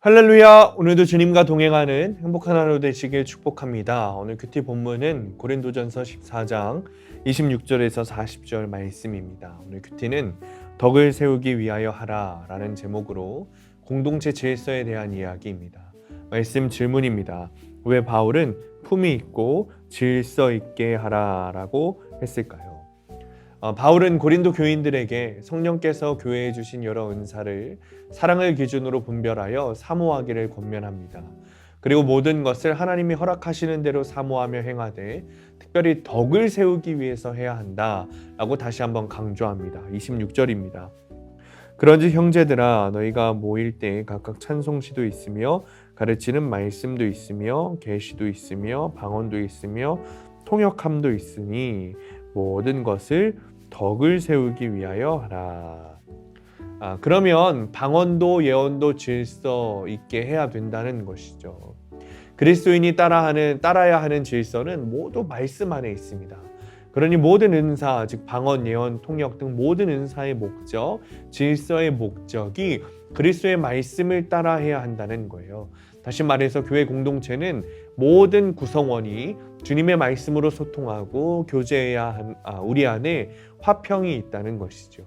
할렐루야! 오늘도 주님과 동행하는 행복한 하루 되시길 축복합니다. 오늘 큐티 본문은 고린도전서 14장 26절에서 40절 말씀입니다. 오늘 큐티는 덕을 세우기 위하여 하라 라는 제목으로 공동체 질서에 대한 이야기입니다. 말씀 질문입니다. 왜 바울은 품위 있고 질서 있게 하라 라고 했을까요? 바울은 고린도 교인들에게 성령께서 교회에 주신 여러 은사를 사랑을 기준으로 분별하여 사모하기를 권면합니다. 그리고 모든 것을 하나님이 허락하시는 대로 사모하며 행하되 특별히 덕을 세우기 위해서 해야 한다라고 다시 한번 강조합니다. 26절입니다. 그런즉 형제들아 너희가 모일 때 각각 찬송시도 있으며 가르치는 말씀도 있으며 계시도 있으며 방언도 있으며 통역함도 있으니 모든 것을 덕을 세우기 위하여 하라. 그러면 방언도 예언도 질서 있게 해야 된다는 것이죠. 그리스도인이 따라야 하는 질서는 모두 말씀 안에 있습니다. 그러니 모든 은사, 즉 방언, 예언, 통역 등 모든 은사의 목적, 질서의 목적이 그리스도의 말씀을 따라해야 한다는 거예요. 다시 말해서 교회 공동체는 모든 구성원이 주님의 말씀으로 소통하고 교제해야 우리 안에 화평이 있다는 것이죠.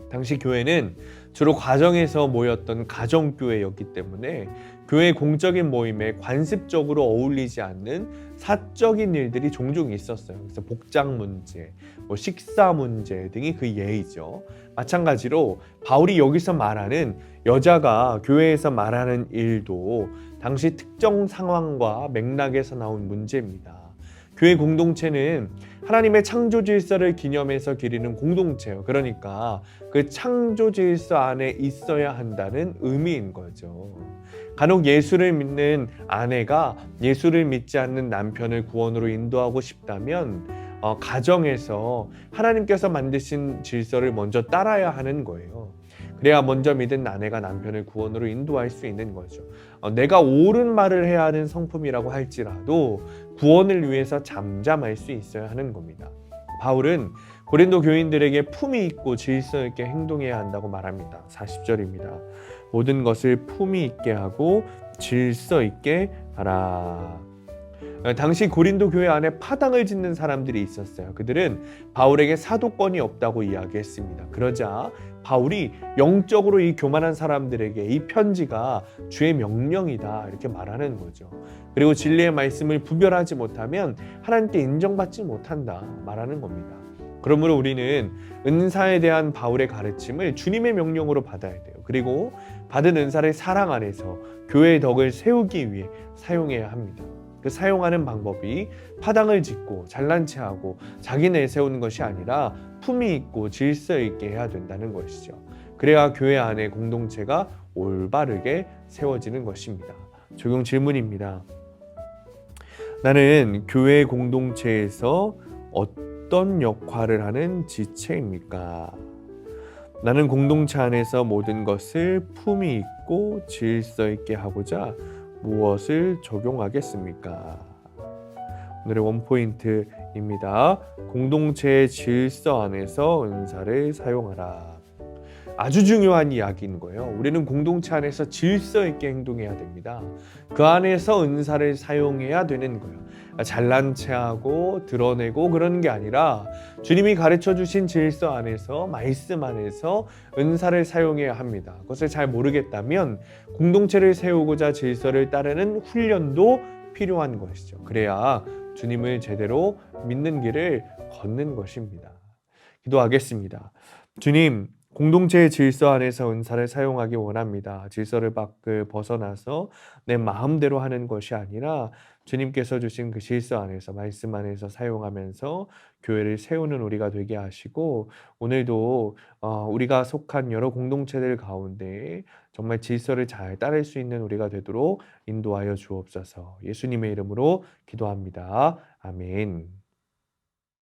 당시 교회는 주로 가정에서 모였던 가정교회였기 때문에 교회 공적인 모임에 관습적으로 어울리지 않는 사적인 일들이 종종 있었어요. 그래서 복장 문제, 식사 문제 등이 그 예이죠. 마찬가지로 바울이 여기서 말하는 여자가 교회에서 말하는 일도 당시 특정 상황과 맥락에서 나온 문제입니다. 교회 공동체는 하나님의 창조 질서를 기념해서 기리는 공동체예요. 그러니까 그 창조 질서 안에 있어야 한다는 의미인 거죠. 간혹 예수를 믿는 아내가 예수를 믿지 않는 남편을 구원으로 인도하고 싶다면 가정에서 하나님께서 만드신 질서를 먼저 따라야 하는 거예요. 그래야 먼저 믿은 아내가 남편을 구원으로 인도할 수 있는 거죠. 내가 옳은 말을 해야 하는 성품이라고 할지라도 구원을 위해서 잠잠할 수 있어야 하는 겁니다. 바울은 고린도 교인들에게 품위 있고 질서 있게 행동해야 한다고 말합니다. 40절입니다. 모든 것을 품위 있게 하고 질서 있게 하라. 당시 고린도 교회 안에 파당을 짓는 사람들이 있었어요. 그들은 바울에게 사도권이 없다고 이야기했습니다. 그러자 바울이 영적으로 이 교만한 사람들에게 이 편지가 주의 명령이다 이렇게 말하는 거죠. 그리고 진리의 말씀을 구별하지 못하면 하나님께 인정받지 못한다 말하는 겁니다. 그러므로 우리는 은사에 대한 바울의 가르침을 주님의 명령으로 받아야 돼요. 그리고 받은 은사를 사랑 안에서 교회의 덕을 세우기 위해 사용해야 합니다. 그 사용하는 방법이 파당을 짓고 잘난 체하고 자기 내세우는 것이 아니라 품위 있고 질서 있게 해야 된다는 것이죠. 그래야 교회 안에 공동체가 올바르게 세워지는 것입니다. 적용 질문입니다. 나는 교회 공동체에서 어떤 역할을 하는 지체입니까? 나는 공동체 안에서 모든 것을 품위 있고 질서 있게 하고자 무엇을 적용하겠습니까? 오늘의 원포인트입니다. 공동체의 질서 안에서 은사를 사용하라. 아주 중요한 이야기인 거예요. 우리는 공동체 안에서 질서 있게 행동해야 됩니다. 그 안에서 은사를 사용해야 되는 거예요. 잘난 체하고 드러내고 그러는 게 아니라 주님이 가르쳐 주신 질서 안에서 말씀 안에서 은사를 사용해야 합니다. 그것을 잘 모르겠다면 공동체를 세우고자 질서를 따르는 훈련도 필요한 것이죠. 그래야 주님을 제대로 믿는 길을 걷는 것입니다. 기도하겠습니다. 주님, 공동체의 질서 안에서 은사를 사용하기 원합니다. 질서를 밖을 벗어나서 내 마음대로 하는 것이 아니라 주님께서 주신 그 질서 안에서 말씀 안에서 사용하면서 교회를 세우는 우리가 되게 하시고 오늘도 우리가 속한 여러 공동체들 가운데 정말 질서를 잘 따를 수 있는 우리가 되도록 인도하여 주옵소서. 예수님의 이름으로 기도합니다. 아멘.